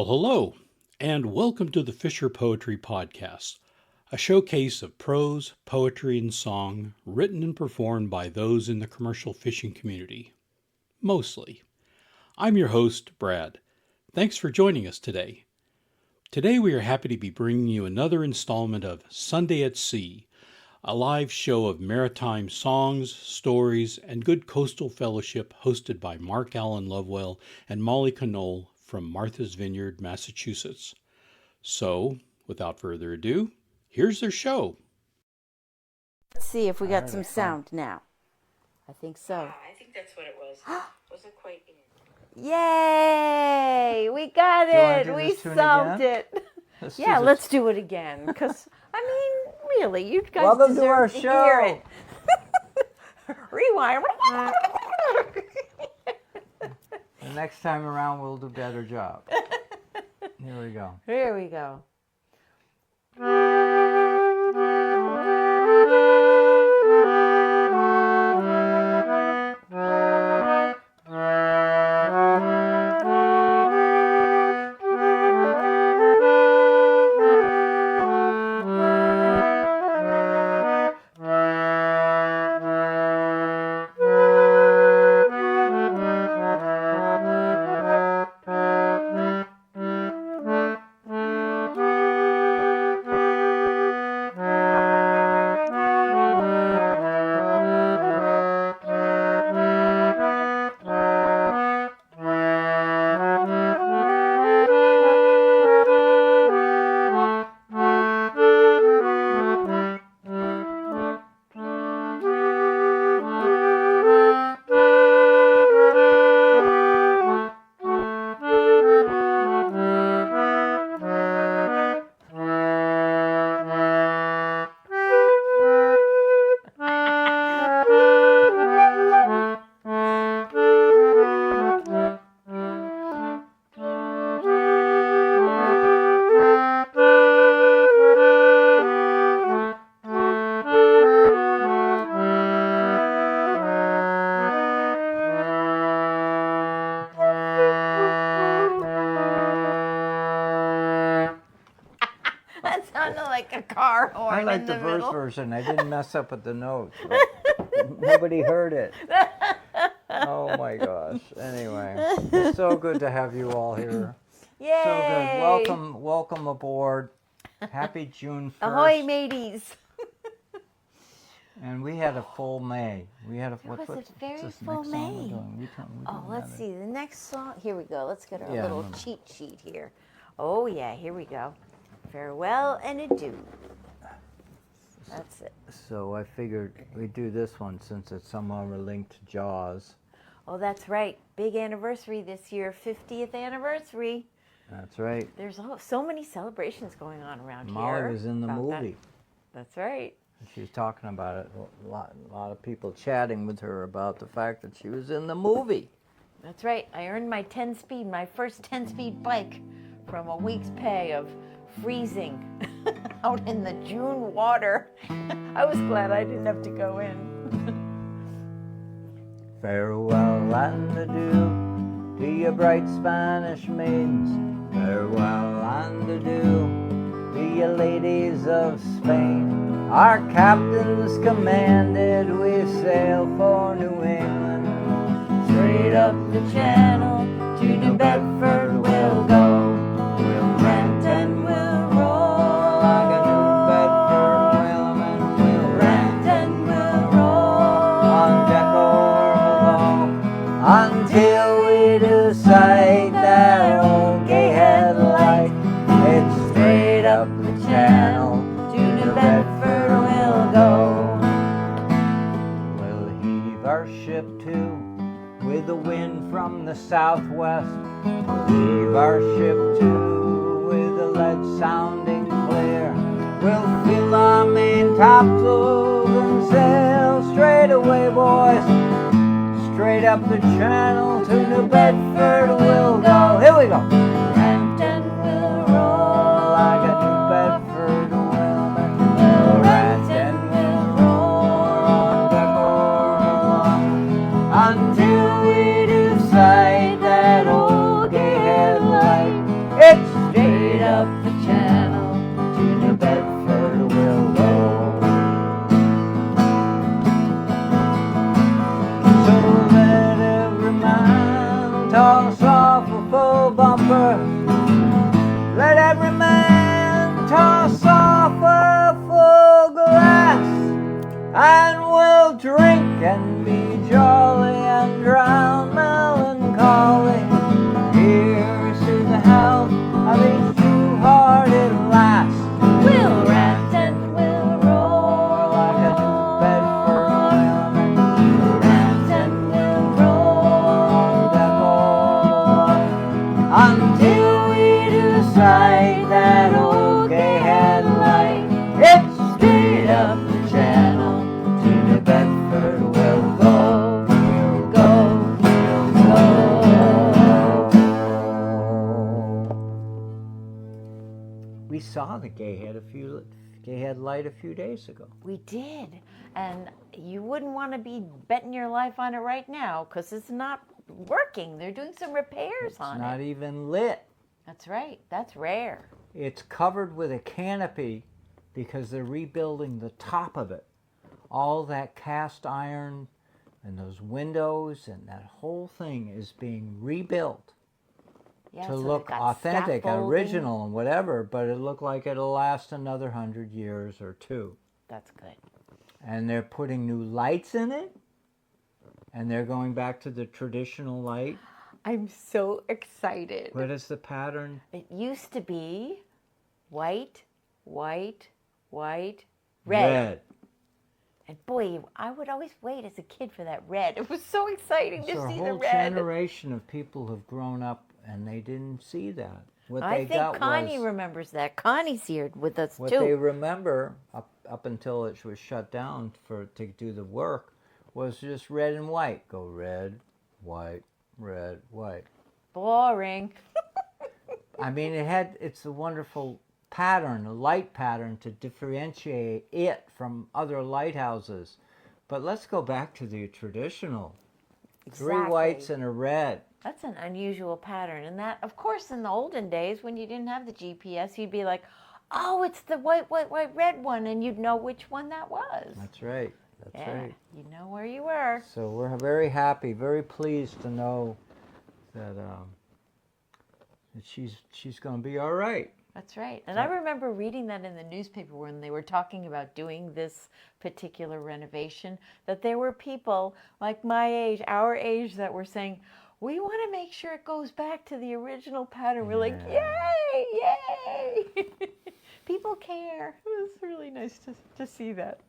Hello, and welcome to the FisherPoetry Podcast, a showcase of prose, poetry, and song written and performed by those in the commercial fishing community. Mostly. I'm your host, Brad. Thanks for joining us today. Today we are happy to be bringing you another installment of Sunday at Sea, a live show of maritime songs, stories, and good coastal fellowship hosted by Mark Allen Lovewell and Molly Knoll from Martha's Vineyard, Massachusetts. So, without further ado, here's their show. Let's see if we got some sound now. I think so. I think that's what it was. Wasn't quite in. Yay! We got it. We solved it. Let's do it again. Because, really, you guys Welcome deserve to our to show. hear it. Rewind. The next time around, we'll do a better job. Here we go. Here we go. That sounded like a car horn. I like in the the verse middle. version. I didn't mess up with the notes. Nobody heard it. Oh my gosh. Anyway, it's so good to have you all here. Yay! So good. Welcome aboard. Happy June 1st. Ahoy, mateys. And we had a full May. We had a was a what's very this full next song we're May. doing? Oh, let's see. The next song. Here we go. Let's get our Yeah, little no. cheat sheet here. Oh, yeah. Here we go. Farewell and adieu. That's it. So I figured we'd do this one since it's somehow linked to Jaws. Oh, that's right. Big anniversary this year. 50th anniversary. That's right. There's so many celebrations going on around Molly here. was in the about that. movie. That's right. She was talking about it. A lot of people chatting with her about the fact that she was in the movie. That's right. I earned my my first 10-speed bike from a week's pay of freezing out in the June water. I was glad I didn't have to go in. Farewell and adieu to your bright Spanish maidens. Farewell and adieu to you ladies of Spain. Our captains commanded we sail for New England. Straight up the channel to New Bedford we'll go. We'll rent and we'll roll. Like a New Bedford whaleman, we'll Rent and we'll roll. on deck or below until we do sight that old gay headlight. It's straight up the channel To New Bedford we'll go. We'll heave our ship to with the wind from the southwest. We'll heave our ship to with the lead sounding clear. We'll fill our main topsails and sail straight away, boys. Straight up the channel to New Bedford we'll go. Here we go. Rent and we'll roll. Like a New Bedford whaleman. We'll Rent rent and and we'll roll. on deck or below until we do sight that old gay headlight. It's that old gay headlight. It's straight up the channel to New Bedford. We'll go, we'll go, we'll go. We saw the gay headlight a few days ago. We did. And you wouldn't want to be betting your life on it right now because it's not working. They're doing some repairs on it. It's not even lit. That's right. That's rare. It's covered with a canopy because they're rebuilding the top of it. All that cast iron and those windows and that whole thing is being rebuilt Yeah, to so look they've got authentic and scaffolding. original and whatever, but it looked like it'll last another 100 years or two. That's good. And they're putting new lights in it, and they're going back to the traditional light. I'm so excited. What is the pattern? It used to be white, white, white, red. And boy, I would always wait as a kid for that red. It was so exciting to So a see the whole red. generation of people have grown up and they didn't see that. What I they think got Connie was, remembers that. Connie's here with us what too. they remember up until it was shut down to do the work was just red and white. Go red, white, red, white. Boring. I mean, it's a wonderful pattern, a light pattern to differentiate it from other lighthouses. But let's go back to the traditional. Exactly. 3 whites and a red. That's an unusual pattern. And that, of course, in the olden days when you didn't have the GPS, you'd be like, oh, it's the white, white, white, red one. And you'd know which one that was. That's right. That's yeah, right. you know where you were. So we're very happy, very pleased to know that she's going to be all right. That's right. And I remember reading that in the newspaper when they were talking about doing this particular renovation, that there were people like my age, our age, that were saying, we want to make sure it goes back to the original pattern. We're like, yay, yay. People care. It was really nice to see that.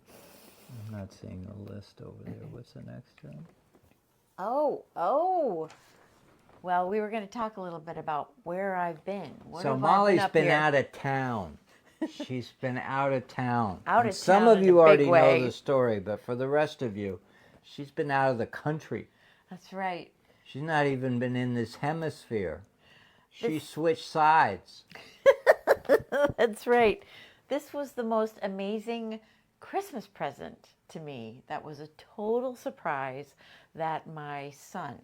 I'm not seeing a list over there. What's the next one? Oh. Well, we were going to talk a little bit about where I've been. What So have I Molly's up been here? out of town. She's been out of town. Out And of some town of in you a already big way. know the story, but for the rest of you, she's been out of the country. That's right. She's not even been in this hemisphere. She switched sides. That's right. This was the most amazing Christmas present to me. That was a total surprise that my son,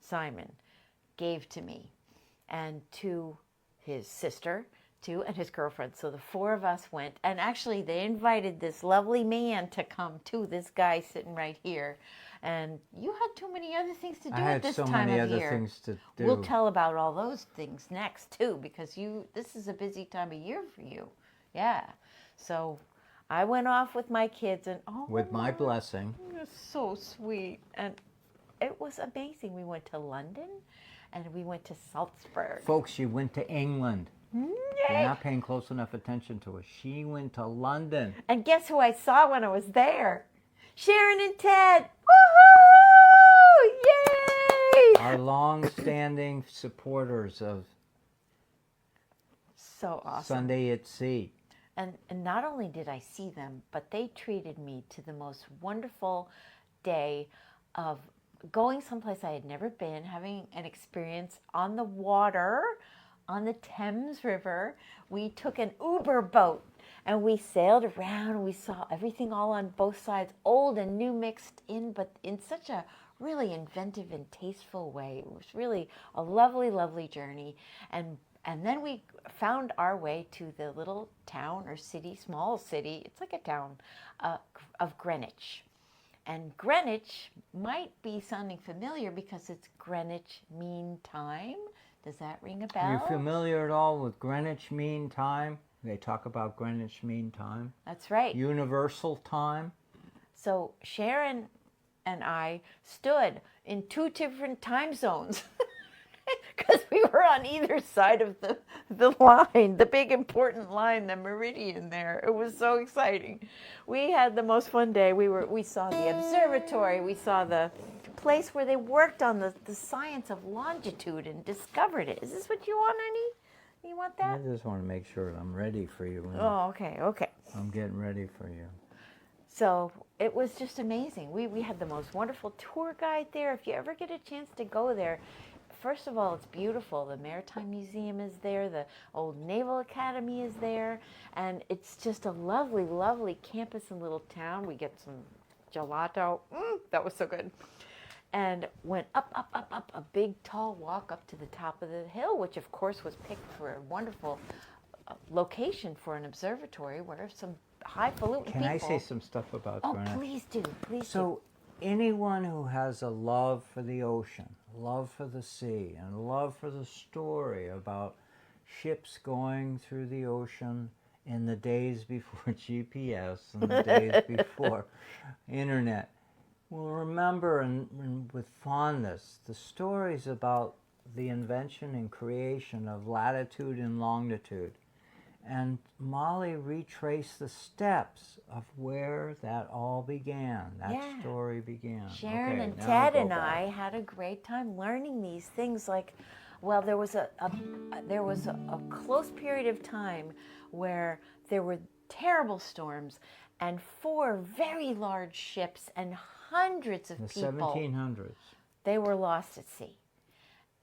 Simon, gave to me and to his sister too and his girlfriend. So the 4 of us went, and actually they invited this lovely man to come too, this guy sitting right here. And you had too many other things to do I at had this so time many of other year. things to do. We'll tell about all those things next too, because this is a busy time of year for you. Yeah. So I went off with my kids and With my blessing. it was so sweet. And it was amazing. We went to London and we went to Salzburg. Folks, she went to England. You're Yay! not paying close enough attention to her. She went to London. And guess who I saw when I was there? Sharon and Ted. Woohoo! Yay! Our long-standing supporters of So awesome. Sunday at Sea. And not only did I see them, but they treated me to the most wonderful day of going someplace I had never been, having an experience on the water, on the Thames River. We took an Uber boat and we sailed around. We saw everything all on both sides, old and new mixed in, but in such a really inventive and tasteful way. It was really a lovely, lovely journey. And then we found our way to the little town or city, small city, it's like a town, of Greenwich. And Greenwich might be sounding familiar because it's Greenwich Mean Time. Does that ring a bell? Are you familiar at all with Greenwich Mean Time? They talk about Greenwich Mean Time. That's right. Universal Time. So Sharon and I stood in 2 different time zones because we were on either side of the line, the big important line, the meridian there. It was so exciting. We had the most fun day. We saw the observatory. We saw the place where they worked on the science of longitude and discovered it. Is this what you want, honey? You want I that? just want to make sure I'm ready for you. Oh, okay, okay. I'm getting ready for you. So it was just amazing. We had the most wonderful tour guide there. If you ever get a chance to go there, first of all, it's beautiful. The Maritime Museum is there. The Old Naval Academy is there. And it's just a lovely, lovely campus and little town. We get some gelato. That was so good. And went up, a big tall walk up to the top of the hill, which of course was picked for a wonderful location for an observatory where some highfalutin people. Can I say some stuff about Oh, Gwinnett? please do, please do. So anyone who has a love for the ocean, love for the sea, and love for the story about ships going through the ocean in the days before GPS and the days before internet, will remember and with fondness the stories about the invention and creation of latitude and longitude. And Molly retraced the steps of where that all began, that story began. Sharon Okay, and now Ted go and back. I had a great time learning these things. Like, well, there was a close period of time where there were terrible storms and 4 very large ships and hundreds of The people. 1700s. They were lost at sea.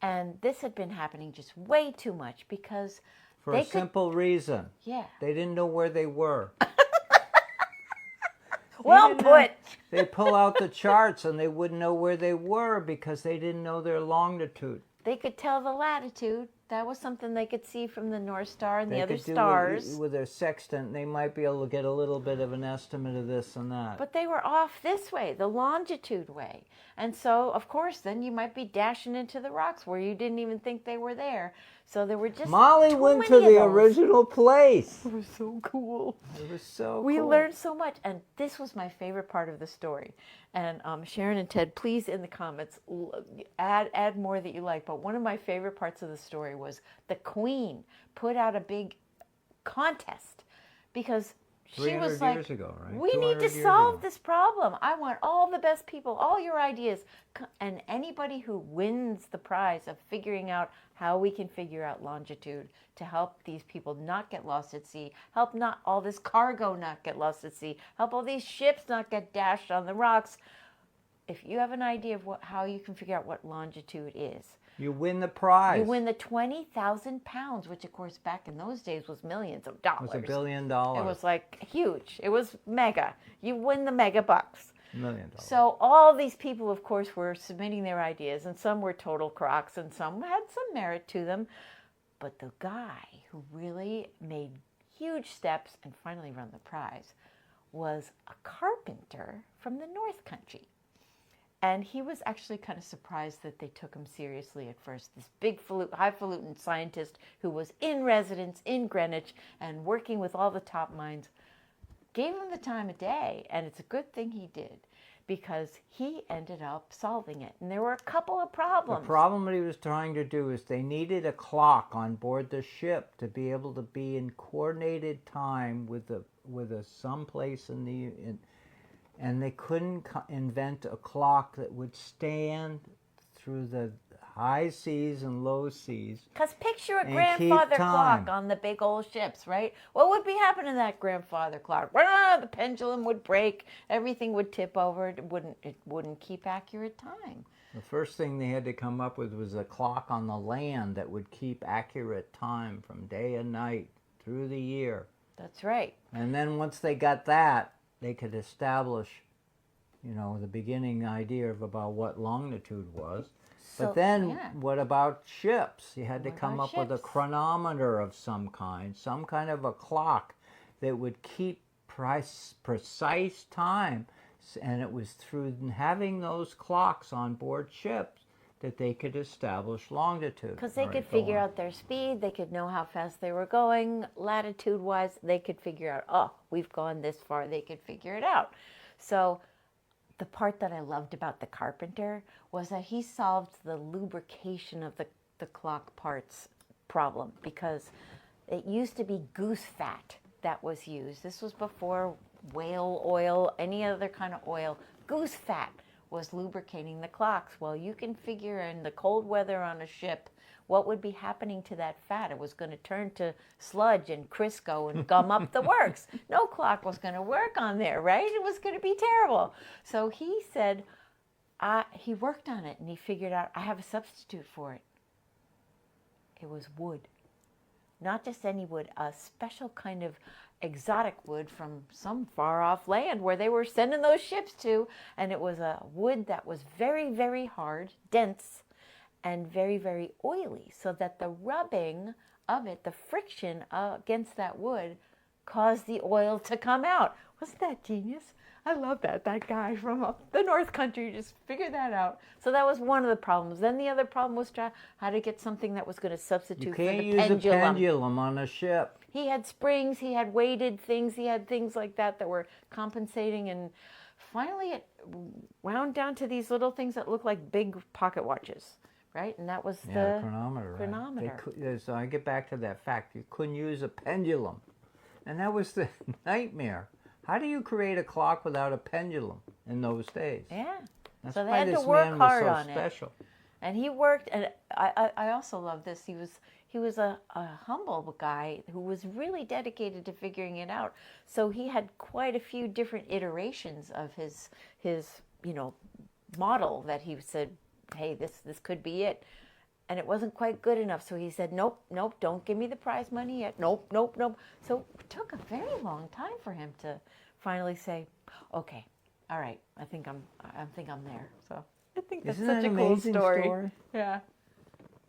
And this had been happening just way too much because For they a simple reason. Yeah. They didn't know where they were. Well didn't know- put. They pull out the charts and they wouldn't know where they were because they didn't know their longitude. They could tell the latitude. That was something they could see from the North Star and the They other could do stars. with their sextant, they might be able to get a little bit of an estimate of this and that. But they were off this way, the longitude way. And so, of course, then you might be dashing into the rocks where you didn't even think they were there. So there were just Molly too went to many of the those. original place. It was so cool. It was so We cool. learned so much, and this was my favorite part of the story. And Sharon and Ted, please in the comments add more that you like. But one of my favorite parts of the story was the Queen put out a big contest because she 300 was like, years ago, right? we need 200 to years solve ago. this problem. I want all the best people, all your ideas, and anybody who wins the prize of figuring out how we can figure out longitude to help these people not get lost at sea, help not all this cargo not get lost at sea, help all these ships not get dashed on the rocks. If you have an idea of how you can figure out what longitude is, You win the prize. you win the 20,000 pounds, which of course back in those days was millions of It dollars. was $1 billion. It was like huge. It was mega. You win the mega bucks. $1 million. So all these people, of course, were submitting their ideas, and some were total crocs, and some had some merit to them. But the guy who really made huge steps and finally won the prize was a carpenter from the North Country. And he was actually kind of surprised that they took him seriously at first. This big, highfalutin scientist who was in residence in Greenwich and working with all the top minds gave him the time of day. And it's a good thing he did because he ended up solving it. And there were a couple of problems. The problem that he was trying to do is they needed a clock on board the ship to be able to be in coordinated time with a someplace in the and they couldn't invent a clock that would stand through the high seas and low seas. Because picture a And grandfather keep clock time. on the big old ships, right? What would be happening to that grandfather clock? The pendulum would break, everything would tip over, it wouldn't keep accurate time. The first thing they had to come up with was a clock on the land that would keep accurate time from day and night through the year. That's right. And then once they got that, they could establish, the beginning idea of about what longitude was. But then what about ships? You had to What come about up with a ships? chronometer of some kind of a clock that would keep precise time. And it was through having those clocks on board ships that they could establish longitude. Because they All could right, go figure on. out their speed, they could know how fast they were going, latitude-wise, they could figure out, we've gone this far, they could figure it out. So the part that I loved about the carpenter was that he solved the lubrication of the clock parts problem, because it used to be goose fat that was used. This was before whale oil, any other kind of oil. Goose fat was lubricating the clocks. Well, you can figure in the cold weather on a ship what would be happening to that fat. It was going to turn to sludge and Crisco and gum up the works. No clock was going to work on there, right? It was going to be terrible. So he said, he worked on it and he figured out, I have a substitute for it. It was wood. Not just any wood, a special kind of exotic wood from some far off land where they were sending those ships to. And it was a wood that was very, very hard, dense, and very, very oily, so that the rubbing of it, the friction against that wood, caused the oil to come out. Wasn't that genius? I love that. That guy from up the North Country just figured that out. So that was one of the problems. Then the other problem was how to get something that was going to substitute for the pendulum. You can't use a pendulum on a ship. He had springs, he had weighted things, he had things like that were compensating, and finally it wound down to these little things that look like big pocket watches, right? And that was the chronometer. chronometer. Right? So I get back to that fact. You couldn't use a pendulum. And that was the nightmare. How do you create a clock without a pendulum in those days? Yeah. That's so they why had this to work man hard was so on special. it. And he worked, and I also love this. He was a humble guy who was really dedicated to figuring it out. So he had quite a few different iterations of his model that he said, hey, this could be it. And it wasn't quite good enough. So he said, nope, don't give me the prize money yet. Nope. So it took a very long time for him to finally say, okay, all right, I think I'm there. So I think that's such a cool story. Yeah.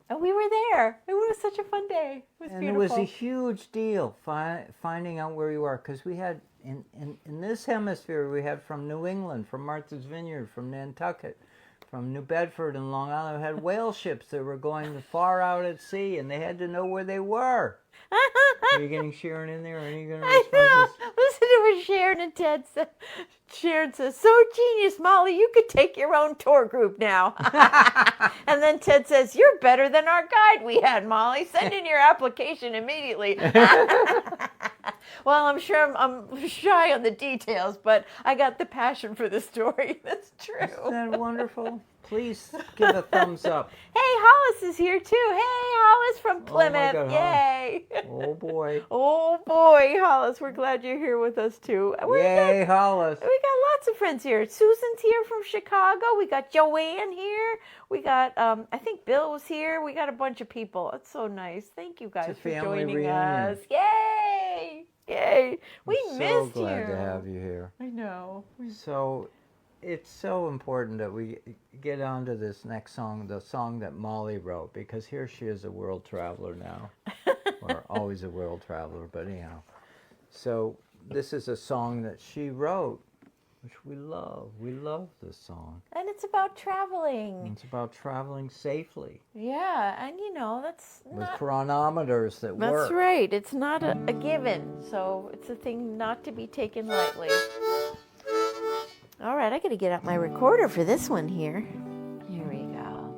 And we were there. It was such a fun day. It was beautiful. It was a huge deal finding out where you are, because we had, in this hemisphere, we had from New England, from Martha's Vineyard, from Nantucket, from New Bedford and Long Island. We had whale ships that were going far out at sea, and they had to know where they were. Are you getting Sharon in there? Or are you going to respond? Listen to what Sharon and Ted said. Sharon says, so genius, Molly, you could take your own tour group now. And then Ted says, you're better than our guide we had, Molly. Send in your application immediately. Well, I'm sure I'm shy on the details, but I got the passion for the story. That's true. Isn't that wonderful? Please give a thumbs up. Hey, Hollis is here too. Hey, Hollis from Plymouth. Oh my God, yay. Oh boy. Oh boy, Hollis, we're glad you're here with us too. Yay, Hollis. We got lots of friends here. Susan's here from Chicago. We got Joanne here. We got, I think Bill was here. We got a bunch of people. It's so nice. Thank you guys for joining us. Yay. Yay. We missed you. So glad to have you here. I know. So it's so important that we get on to this next song, the song that Molly wrote, because here she is, a world traveler now. Or always a world traveler, but anyhow. So this is a song that she wrote, which we love. We love this song. And it's about traveling. It's about traveling safely. Yeah, and that's with chronometers that work. That's right. It's not a given, so it's a thing not to be taken lightly. All right, I got to get out my recorder for this one here. Here we go.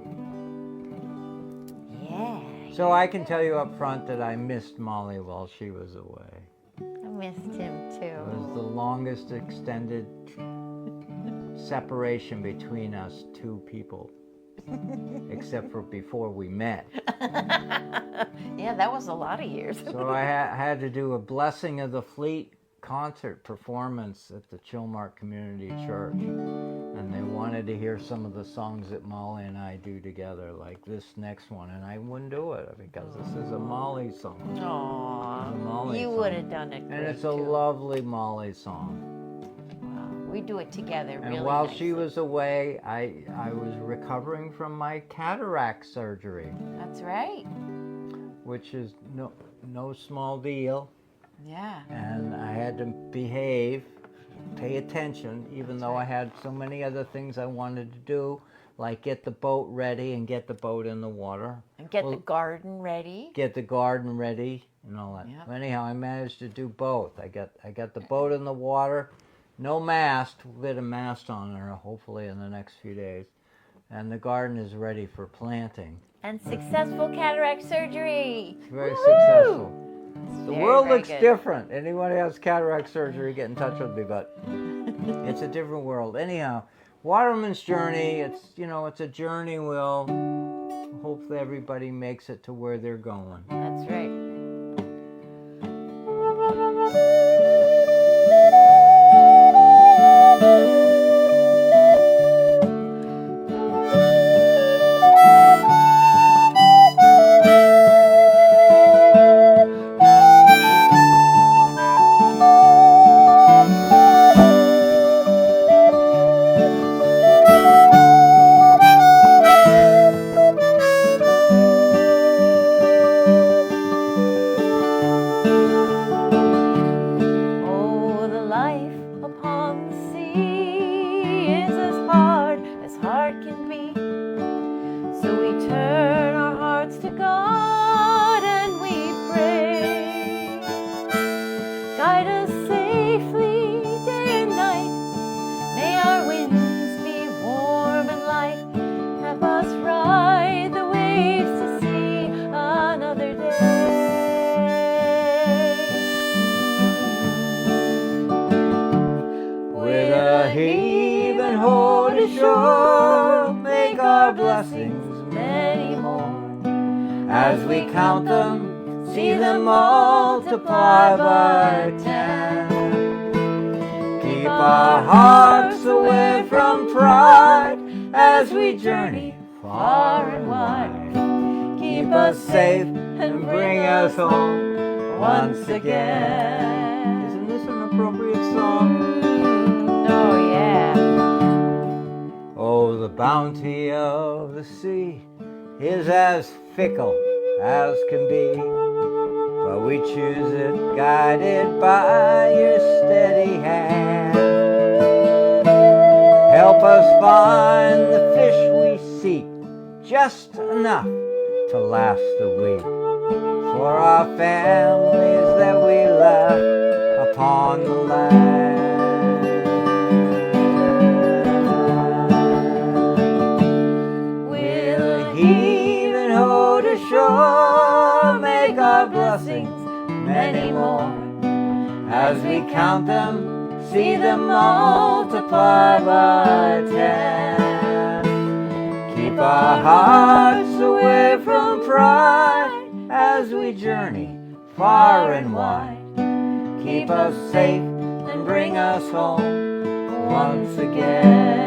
Yeah. So I can tell you up front that I missed Molly while she was away. I missed him too. It was the longest extended separation between us two people, except for before we met. Yeah, that was a lot of years. So I had to do a Blessing of the Fleet concert performance at the Chilmark Community Church, and they wanted to hear some of the songs that Molly and I do together, like this next one, and I wouldn't do it because this is a Molly song. Aww, you would have done it great, and it's a lovely Molly song. Wow, we do it together really And while nicely. she was away, I was recovering from my cataract surgery. That's right. Which is no small deal. Yeah. And I had to behave, pay attention, even though I had so many other things I wanted to do, like get the boat ready and get the boat in the water. And get the garden ready. Get the garden ready and all that. Yep. Anyhow, I managed to do both. I got the boat in the water, no mast. We'll get a mast on her hopefully in the next few days. And the garden is ready for planting. And successful cataract surgery. Very Woo-hoo! successful. The Very, world very looks good. different. Anyone who has cataract surgery, get in touch with me, but it's a different world. Anyhow, Waterman's journey, it's a journey. We'll hopefully everybody makes it to where they're going. That's right. Oh, the life upon the sea is as hard can be. So we turn our hearts to God and we pray. Guide us safely day and night. May our winds be warm and light. Have us ride the waves to see another day. With a heave and ho to shore, make our blessings many more. as we count them. See them multiply by 10. Keep our hearts away from pride as we journey far and wide. Keep us safe and bring us home once again. Isn't this an appropriate song? Oh, yeah. Oh, the bounty of the sea is as fickle as can be, but we choose it guided by your steady hand. Help us find the fish we seek, just enough to last a week, for our families that we left upon the land. With a heave and ho to shore, make our blessings many more. As we count them, see them multiply by 10. Keep our hearts away from pride as we journey far and wide. Keep us safe and bring us home once again.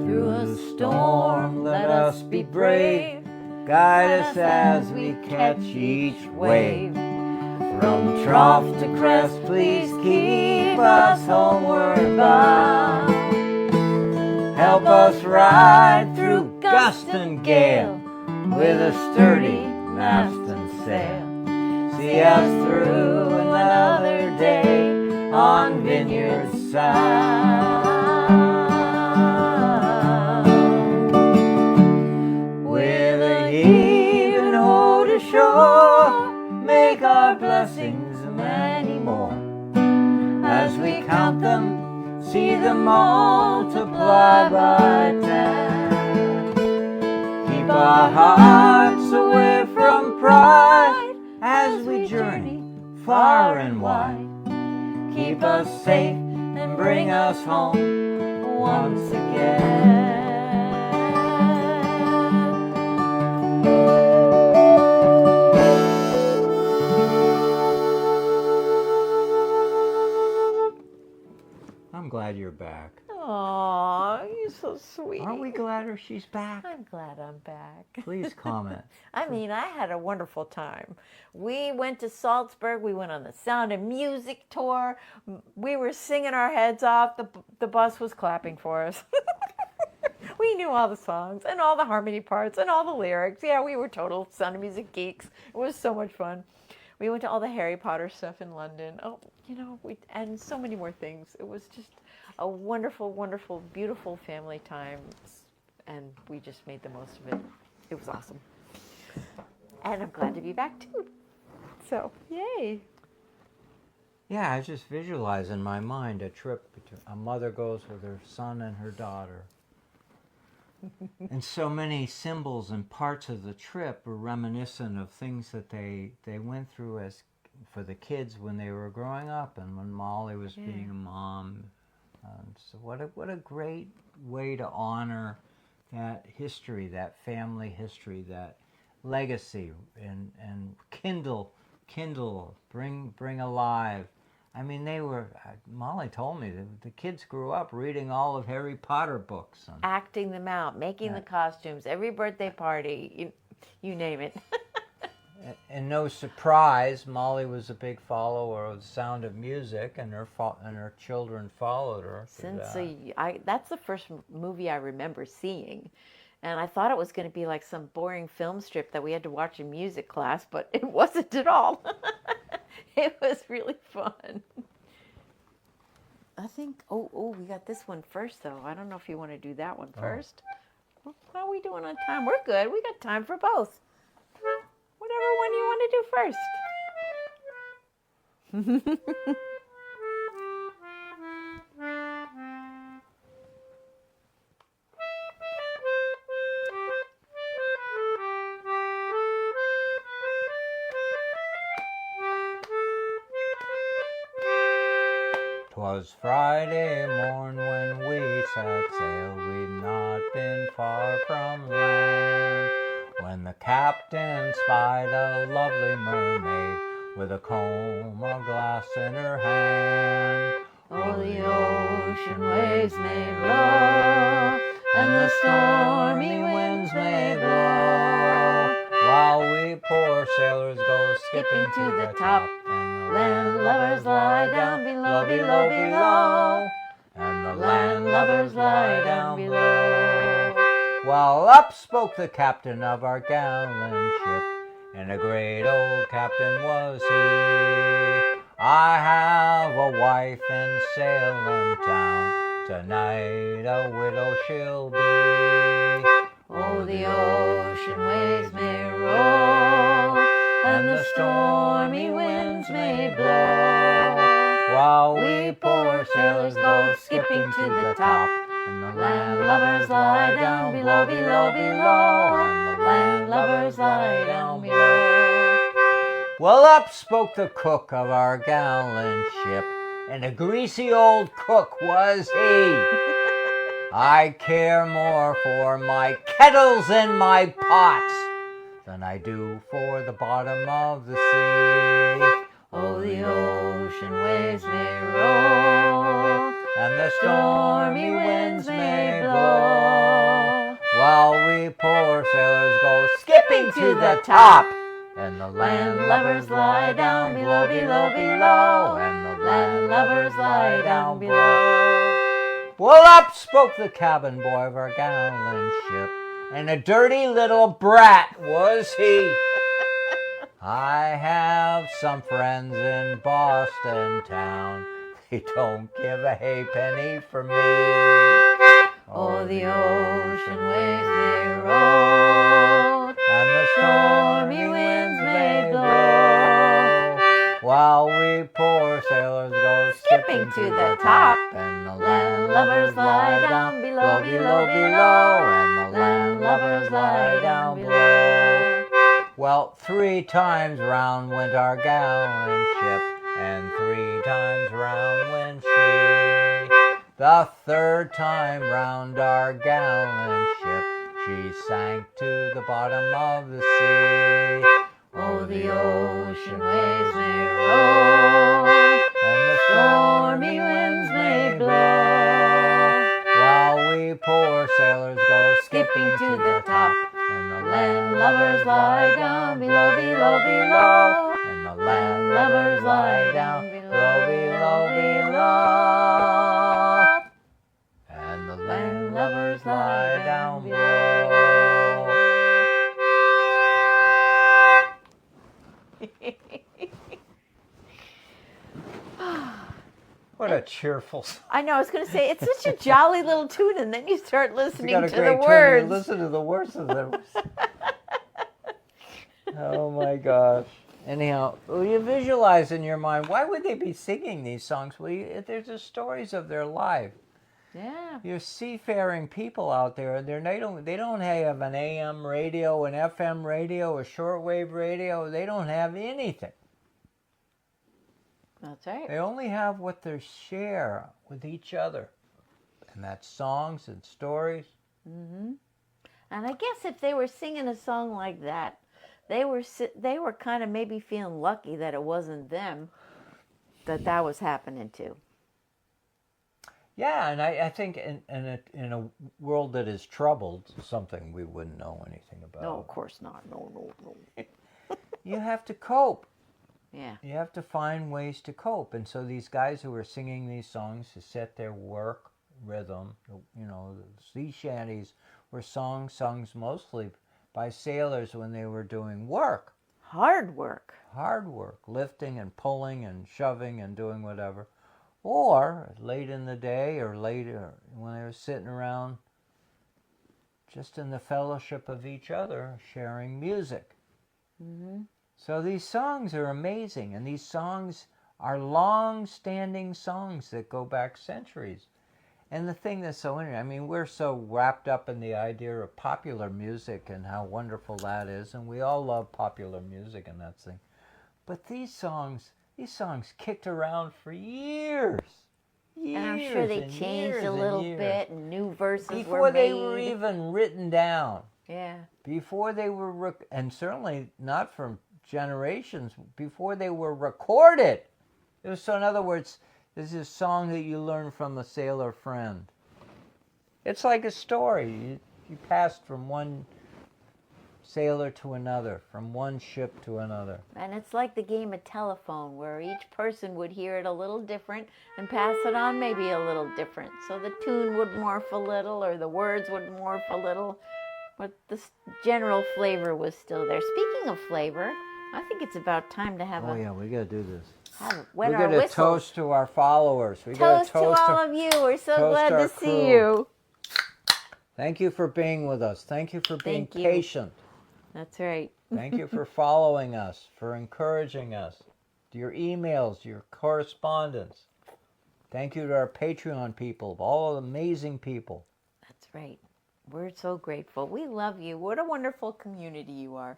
Through a storm, let us be brave. Guide us as we catch each wave. From trough to crest, please keep us homeward bound. Help us ride through gust and gale with a sturdy mast and sail. See us through another day on Vineyard Sound. With a heave and ho to shore, make our blessings many more. As we count them, see them multiply by 10. Keep our hearts away from pride as we journey far and wide. Keep us safe and bring us home once again. I'm glad you're back. Aw, you're so sweet. Aren't we glad she's back? I'm glad I'm back. Please comment. I mean, I had a wonderful time. We went to Salzburg. We went on the Sound and Music tour. We were singing our heads off. The bus was clapping for us. We knew all the songs and all the harmony parts and all the lyrics. Yeah, we were total Sound of Music geeks. It was so much fun. We went to all the Harry Potter stuff in London. Oh, and so many more things. It was just a wonderful, wonderful, beautiful family time, and we just made the most of it. It was awesome. And I'm glad to be back too. So, yay. Yeah, I just visualize in my mind a trip. A mother goes with her son and her daughter. And so many symbols and parts of the trip were reminiscent of things that they went through as for the kids when they were growing up and when Molly was being a mom. So what a great way to honor that history, that family history, that legacy, and kindle, bring alive. I mean, Molly told me that the kids grew up reading all of Harry Potter books. Acting them out, making the costumes, every birthday party, you name it. And no surprise, Molly was a big follower of The Sound of Music, and her children followed her. That's the first movie I remember seeing. And I thought it was going to be like some boring film strip that we had to watch in music class, but it wasn't at all. It was really fun. I think, we got this one first, though. I don't know if you want to do that one first. Well, how are we doing on time? We're good. We got time for both. Whatever one you want to do first. 'Twas Friday morn when we set sail, we'd not been far from land, when the captain spied a lovely mermaid with a comb of glass in her hand. Oh, the ocean waves may blow, and the stormy winds may blow, while we poor sailors go skipping to the top, land lubbers lie down below, below, below, and the land lubbers lie down below. While up spoke the captain of our gallant ship, and a great old captain was he. I have a wife in Salem town, tonight a widow she'll be. Oh, the ocean waves may roll, and the stormy winds may blow, while we poor sailors go skipping to the top, and the land lubbers lie down below, below, below, and the land lubbers lie down below. Well, up spoke the cook of our gallant ship, and a greasy old cook was he. I care more for my kettles and my pots than I do for the bottom of the sea. Oh, the ocean waves may roll, and the stormy winds may blow, while we poor sailors go skipping to the top, and the land lubbers lie down below, below, below, and the land lubbers lie down below. Well, up spoke the cabin boy of our gallant ship, and a dirty little brat was he. I have some friends in Boston town, they don't give a halfpenny for me. Oh, the ocean waves may roll, and the stormy winds may blow, while we poor sailors go skipping to the top, and the land lubbers lie down below, below, below, and the land lubbers lie down below. Well, 3 times round went our gallant ship, and 3 times round went she. The 3rd time round our gallant ship, she sank to the bottom of the sea. Oh, the ocean waves may roll, and the stormy winds may blow, while we poor sailors go skipping to the top, and the land lubbers lie down below, below, below, and the land lubbers lie down below, below, below, and the land lovers lie down below. What a cheerful song. I know, I was going to say, it's such a jolly little tune, and then you start listening You got a to great the tune, words. you listen to the words of them. Oh my gosh. Anyhow, you visualize in your mind, why would they be singing these songs? Well, they're just stories of their life. Yeah. You're seafaring people out there, and they don't have an AM radio, an FM radio, a shortwave radio. They don't have anything. That's right. They only have what they share with each other, and that's songs and stories. Mm-hmm. And I guess if they were singing a song like that, they were kind of maybe feeling lucky that it wasn't them that was happening to. Yeah, and I think in a world that is troubled, something we wouldn't know anything about. No, of course not. No. You have to cope. Yeah. You have to find ways to cope. And so these guys who are singing these songs to set their work rhythm, the sea shanties were songs mostly by sailors when they were doing work. Hard work. Hard work, lifting and pulling and shoving and doing whatever. Or late in the day or later when they were sitting around just in the fellowship of each other, sharing music. Mm-hmm. So these songs are amazing, and these songs are long-standing songs that go back centuries. And the thing that's so interesting, I mean, we're so wrapped up in the idea of popular music and how wonderful that is, and we all love popular music and that thing. But these songs kicked around for years. And I'm sure they changed a little bit, and new verses were made. Before they were even written down. Yeah. Before they were, and certainly not from generations, before they were recorded. So in other words, this is a song that you learn from a sailor friend. It's like a story. You passed from one sailor to another, from one ship to another. And it's like the game of telephone, where each person would hear it a little different and pass it on maybe a little different. So the tune would morph a little, or the words would morph a little, but the general flavor was still there. Speaking of flavor, I think it's about time to have we got to do this. Wet we our got to whistles. toast to our followers. We Toast to all of you. We're so glad to see you. Thank you for being with us. Thank you for being patient. That's right. Thank you for following us, for encouraging us, your emails, your correspondence. Thank you to our Patreon people, all the amazing people. That's right. We're so grateful. We love you. What a wonderful community you are.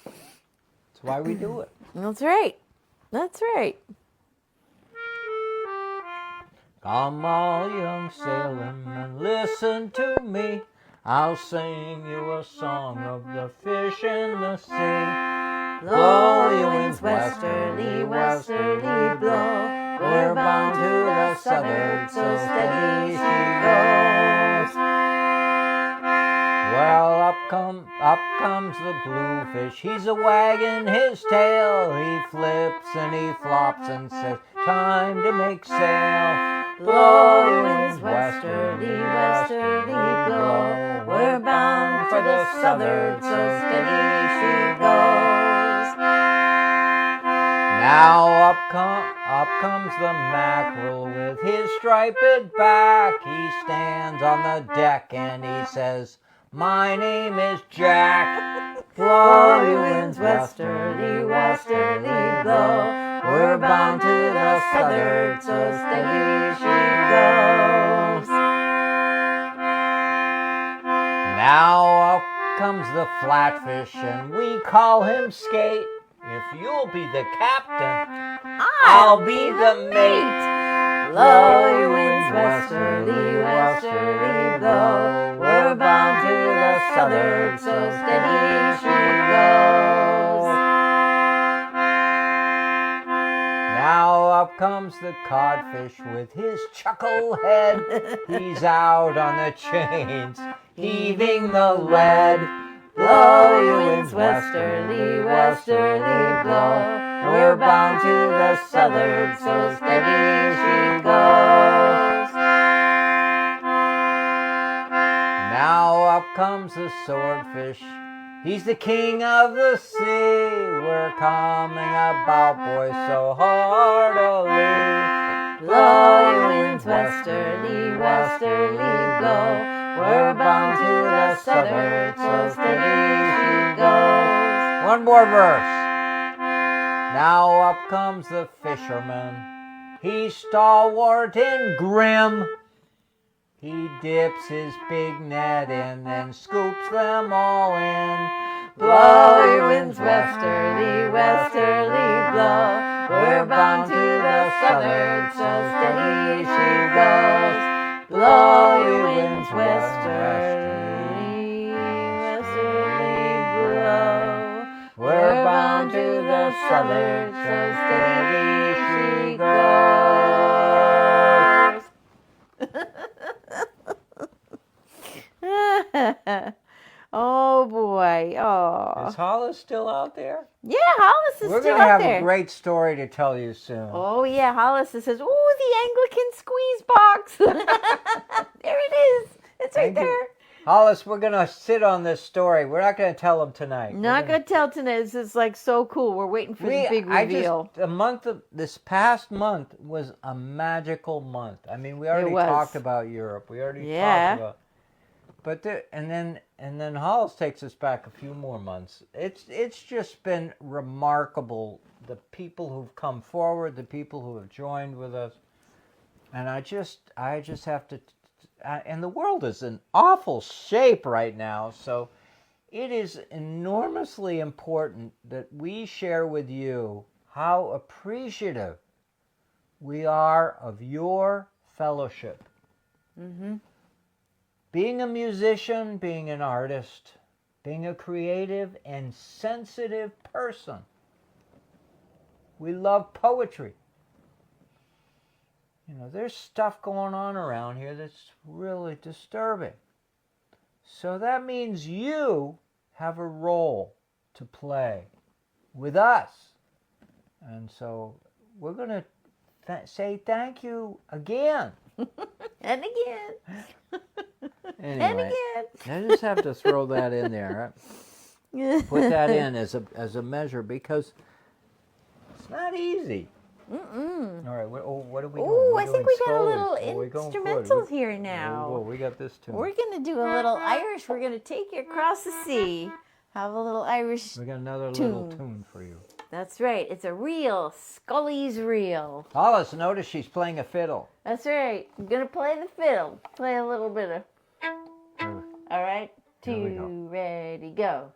That's why we do it. That's right. That's right. Come all young sailormen, listen to me. I'll sing you a song of the fish in the sea. Blow your winds westerly, westerly blow. We're bound to the southward, so steady she goes. Well, up comes the bluefish. He's a wagging his tail. He flips and he flops and says, time to make sail. Blow your winds westerly, westerly blow. We're bound for the southward, so steady she goes. Now up comes the mackerel with his striped back. He stands on the deck and he says, my name is Jack. Blow your winds westerly, westerly blow. We're bound to the southward, so steady she goes. Now up comes the flatfish and we call him Skate. If you'll be the captain, I'll be the mate. Blow your winds westerly, westerly blow. We're bound to the southward, so steady she goes. Now up comes the codfish with his chucklehead. He's out on the chains, heaving the lead. Blow your winds westerly, westerly blow. We're bound to the southward, so steady she goes. up comes the swordfish. He's the king of the sea. We're coming about, boys, so heartily. Blow your winds westerly, westerly blow. We're bound to the southward, so steady she goes. One more verse. Now up comes the fisherman. He's stalwart and grim. He dips his big net in and scoops them all in. Blow your winds westerly, westerly blow. We're bound to the southward, so steady she goes. Blow your winds westerly, westerly blow. We're bound to the southward, so steady she goes. Oh boy! Oh, Is Hollis still out there? yeah, Hollis is We're still going to out have there. a great story to tell you soon. Oh yeah, Hollis says, "Oh, the Anglican squeeze box." There it is. It's right Thank you. there. Hollis, we're going to sit on this story. We're not going to tell them tonight. Not gonna tell tonight. This is like so cool. We're waiting for the big reveal. This past month was a magical month. I mean, we already was. talked about Europe. We already Yeah. talked about, but and then Hollis takes us back a few more months. It's just been remarkable. The people who've come forward, the people who have joined with us, and I just have to. And the world is in awful shape right now, so it is enormously important that we share with you how appreciative we are of your fellowship. Mm-hmm. Being a musician, being an artist, being a creative and sensitive person. We love poetry. You know, there's stuff going on around here that's really disturbing. So that means you have a role to play with us. And so we're going to say thank you again. And again. Anyway, And again. I just have to throw that in there. Put that in as a measure because it's not easy. Mm-mm. All right, what are we doing? Ooh, We're I think doing we got a scullies. little Oh, we're going instrumental good. here now. Whoa, we got this too. We're gonna do a little Irish. We're gonna take you across the sea. Have a little Irish. We got another tune. little tune for you. That's right. It's a reel. Scully's reel. Hollis, notice she's playing a fiddle. That's right. I'm gonna play the fiddle. Play a little bit of. All right. Here we go. 2, ready, go.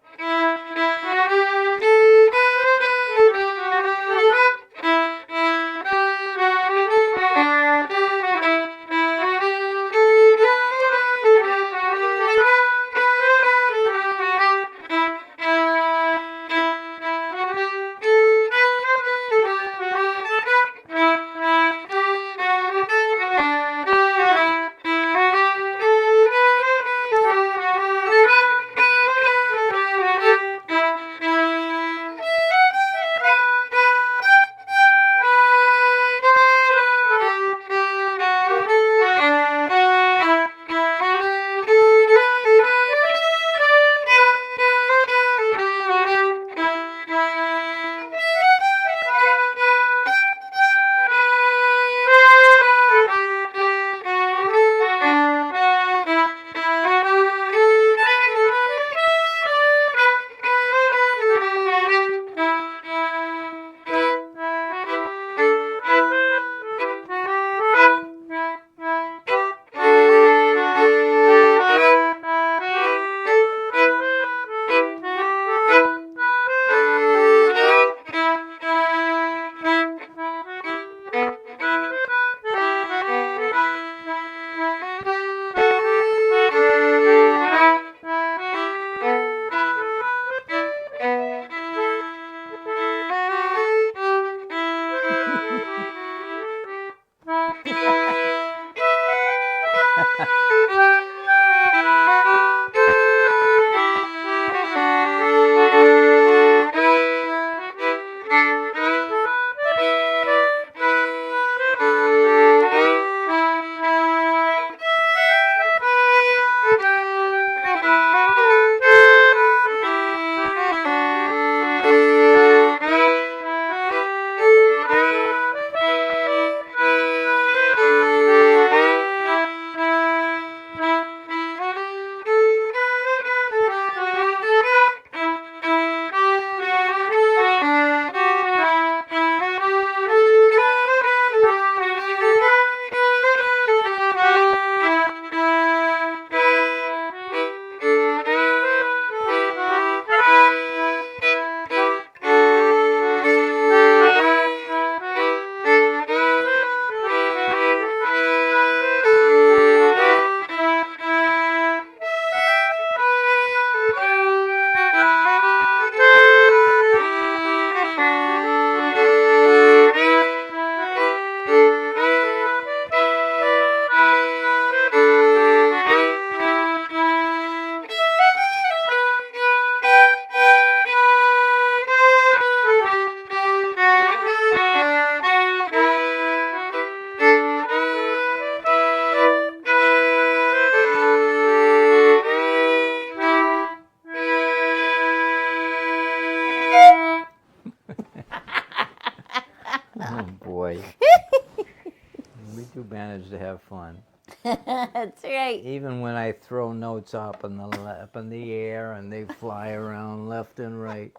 manage to have fun. That's right. Even when I throw notes up in the air and they fly around left and right.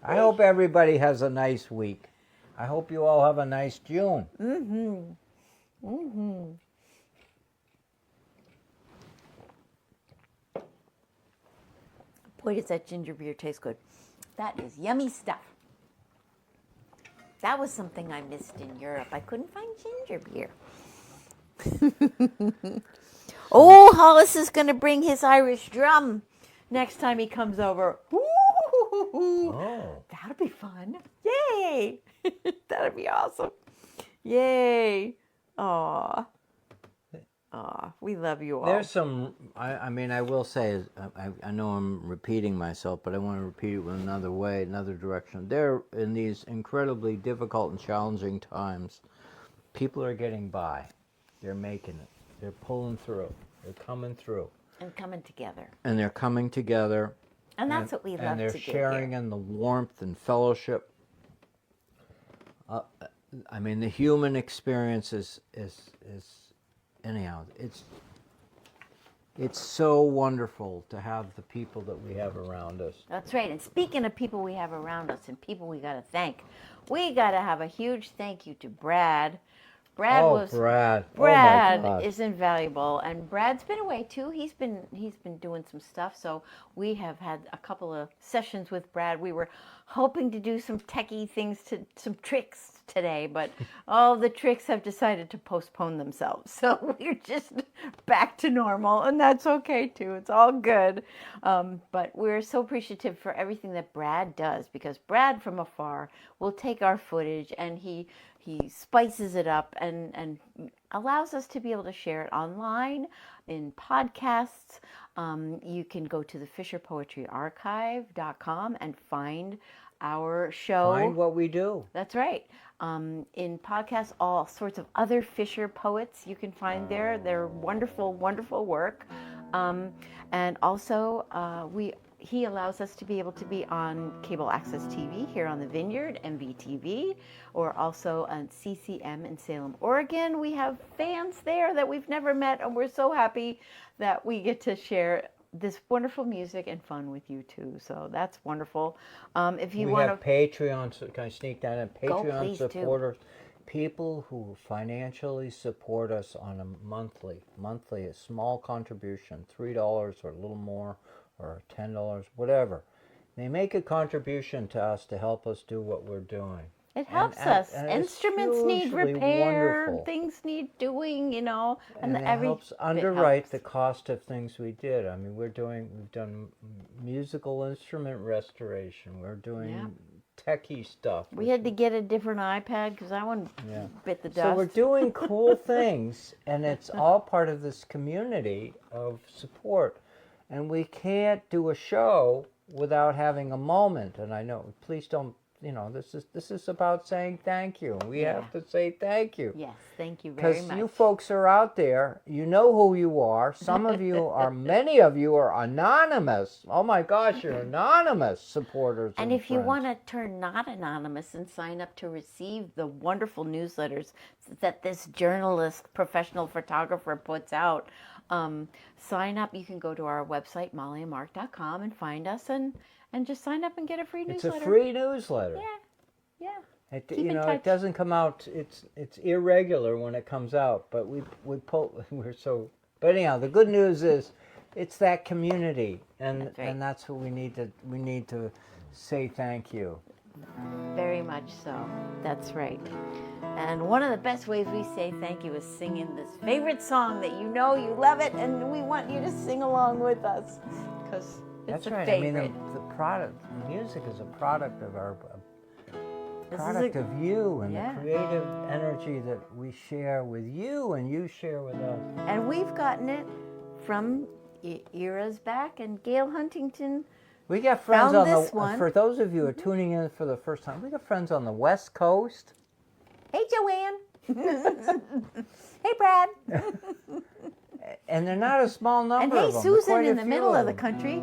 I hope everybody has a nice week. I hope you all have a nice June. Boy, does that ginger beer taste good. That is yummy stuff. That was something I missed in Europe. I couldn't find ginger beer. Oh, Hollis is going to bring his Irish drum next time he comes over. Oh. That'll be fun. Yay. That'll be awesome. Yay. Aw. Aw, we love you all. There's some, I mean, I will say, I know I'm repeating myself, but I want to repeat it with another way, another direction. There, in these incredibly difficult and challenging times, people are getting by. They're making it. They're pulling through. They're coming through. And coming together. And they're coming together. And that's what we love to do. And they're sharing in the warmth and fellowship. I mean, the human experience is anyhow, it's so wonderful to have the people that we have around us. That's right. And speaking of people we have around us and people we got to thank, we got to have a huge thank you to Brad. Brad Brad is invaluable, and Brad's been away too. He's been doing some stuff, so we have had a couple of sessions with Brad. We were hoping to do some techie things, some tricks today, but all the tricks have decided to postpone themselves. So we're just back to normal, and that's okay too. It's all good. But we're so appreciative for everything that Brad does, because Brad from afar will take our footage and he spices it up and allows us to be able to share it online in podcasts. You can go to the FisherPoetryArchive.com and find our show. Find what we do. That's right. In podcasts, all sorts of other Fisher poets you can find there. They're wonderful, wonderful work. And also, he allows us to be able to be on cable access TV here on the Vineyard, MVTV, or also on CCM in Salem, Oregon. We have fans there that we've never met, and we're so happy that we get to share this wonderful music and fun with you too. So that's wonderful. If you want to, Patreon. So can I sneak that in? Patreon supporters, do. People who financially support us on a monthly, a small contribution, $3 or a little more, or $10, whatever. They make a contribution to us to help us do what we're doing. It helps us. And Instruments need repair, wonderful. Things need doing, and it helps underwrite the cost of things we did. I mean, we've done musical instrument restoration. We're doing techie stuff. We had to get a different iPad because that one bit the dust. So we're doing cool things, and it's all part of this community of support. And we can't do a show without having a moment. And I know, please don't, this is about saying thank you. We have to say thank you. Yes, thank you very much. Because you folks are out there. You know who you are. Some of you are, many of you are anonymous. Oh my gosh, you're anonymous supporters. And if you want to turn not anonymous and sign up to receive the wonderful newsletters that this journalist, professional photographer puts out, sign up. You can go to our website, mollyandmark.com, and find us and just sign up and get a free newsletter. It's a free newsletter. Yeah. It doesn't come out. It's irregular when it comes out, but we're so. But anyhow, the good news is, it's that community, and that's what we need to say thank you. Very much so. That's right. And one of the best ways we say thank you is singing this favorite song that you love it, and we want you to sing along with us, because it's a favorite. I mean, the product, music is a product of of you and the creative energy that we share with you and you share with us. And we've gotten it from eras back, and Gail Huntington. We got friends for those of you who are tuning in for the first time, we got friends on the West Coast. Hey, Joanne. Hey, Brad. And they're not a small number of them. And hey, Susan in the middle of the country.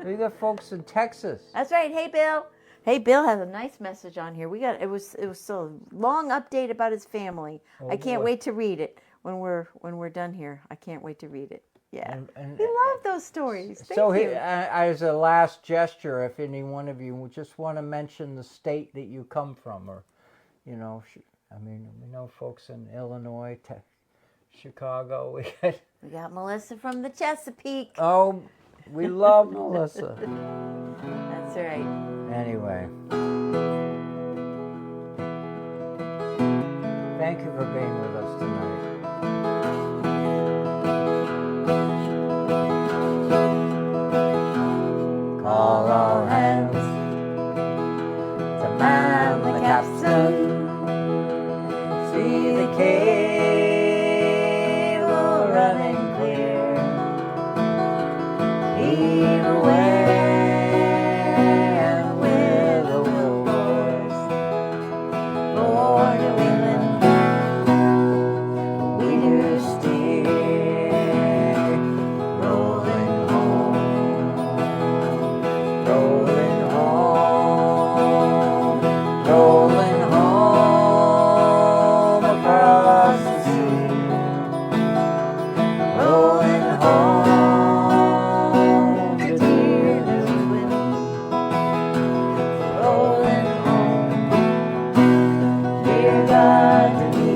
We got folks in Texas. That's right. Hey, Bill. Hey, Bill has a nice message on here. It was so long update about his family. Oh, I can't boy. wait to read it when we're done here. I can't wait to read it. Yeah, And we love those stories. Thank so, you. as a last gesture, if any one of you just want to mention the state that you come from, or, we know folks in Illinois, Chicago. We got Melissa from the Chesapeake. Oh, we love Melissa. That's right. Anyway, thank you for being with us tonight. Call all hands to man the capstan. See the cable running clear. Heave away and with the wolves. For New England, we do steer. Rolling home, rolling home, rolling home across the sea. Rolling home to dear New England. Rolling home, dear God to me.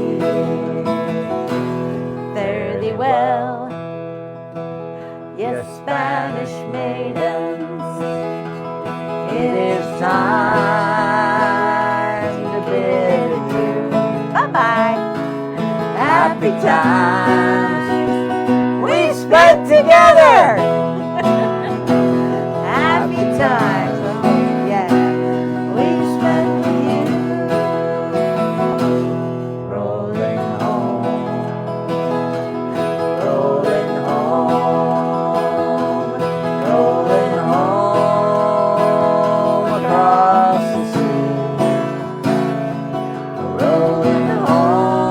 Fare thee well, yes, Spanish maidens. It is time to bid adieu. Bye-bye. Happy times we spent together. Happy times. Oh, yeah. We spent with you. Rolling home, rolling home, rolling home across the sea. Rolling home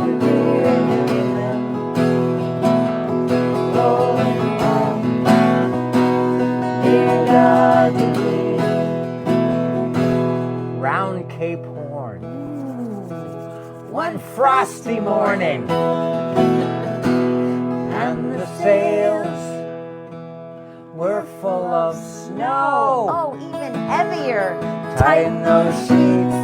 to dear New England. Rolling home, dear God to me. Round Cape Horn, one frosty morning, and the sails were full of snow. Oh, even heavier. Tighten those sheets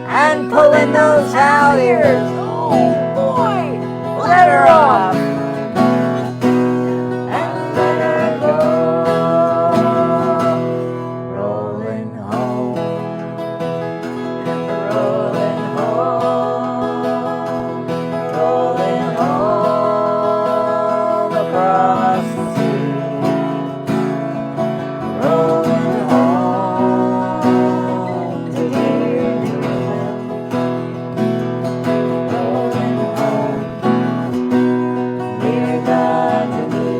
and pull in those halyards. Oh, boy. Let her off and let her go. Rolling home, rolling home, rolling home across the sea. Rolling home to dear New England. Rolling home, dear God to me.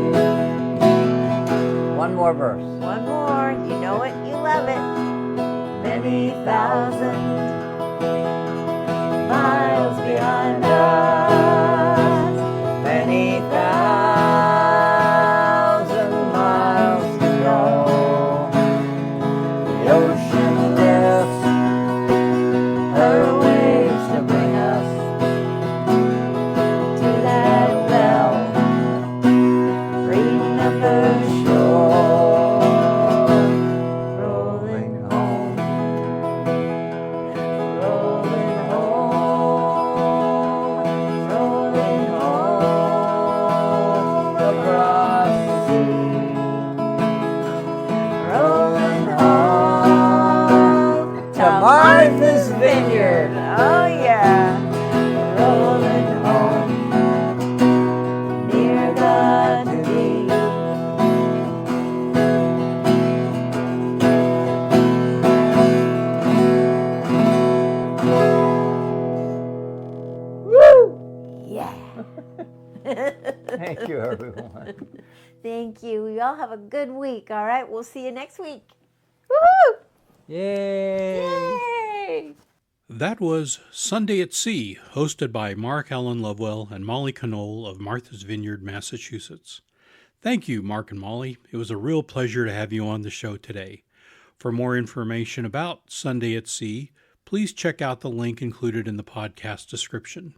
One more verse. One more. You know it. You love it. Many thousand miles behind us. Many thousand miles to go. The ocean lifts her waves to bring us to that bell. Remember shore. Rolling home, rolling home, rolling home across the sea. Rolling home to Martha's Vineyard. Oh, yeah. Rolling home, near God to thee. Woo! Yeah. Thank you, everyone. Thank you. You all have a good week, all right? We'll see you next week. Woohoo! Yay! Yay! That was Sunday at Sea, hosted by Mark Allen Lovewell and Molly Knoll of Martha's Vineyard, Massachusetts. Thank you, Mark and Molly. It was a real pleasure to have you on the show today. For more information about Sunday at Sea, please check out the link included in the podcast description.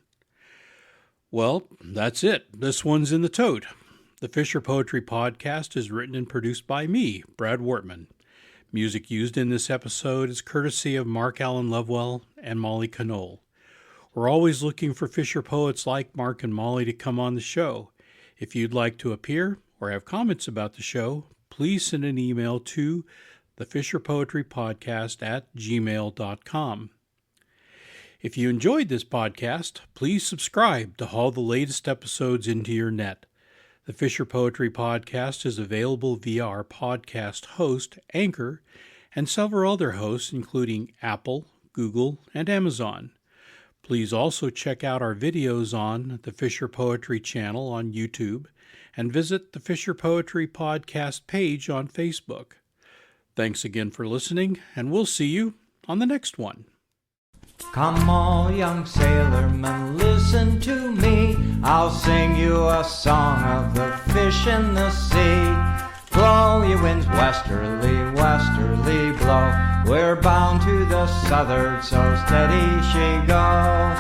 Well, that's it. This one's in the tote. The Fisher Poetry Podcast is written and produced by me, Brad Wortman. Music used in this episode is courtesy of Mark Allen Lovewell and Molly Knoll. We're always looking for Fisher poets like Mark and Molly to come on the show. If you'd like to appear or have comments about the show, please send an email to thefisherpoetrypodcast@gmail.com. If you enjoyed this podcast, please subscribe to haul the latest episodes into your net. The Fisher Poetry Podcast is available via our podcast host, Anchor, and several other hosts, including Apple, Google, and Amazon. Please also check out our videos on the Fisher Poetry channel on YouTube and visit the Fisher Poetry Podcast page on Facebook. Thanks again for listening, and we'll see you on the next one. Come all young sailormen, listen to me. I'll sing you a song of the fish in the sea. Blow, ye winds, westerly, westerly blow. We're bound to the southward, so steady she goes.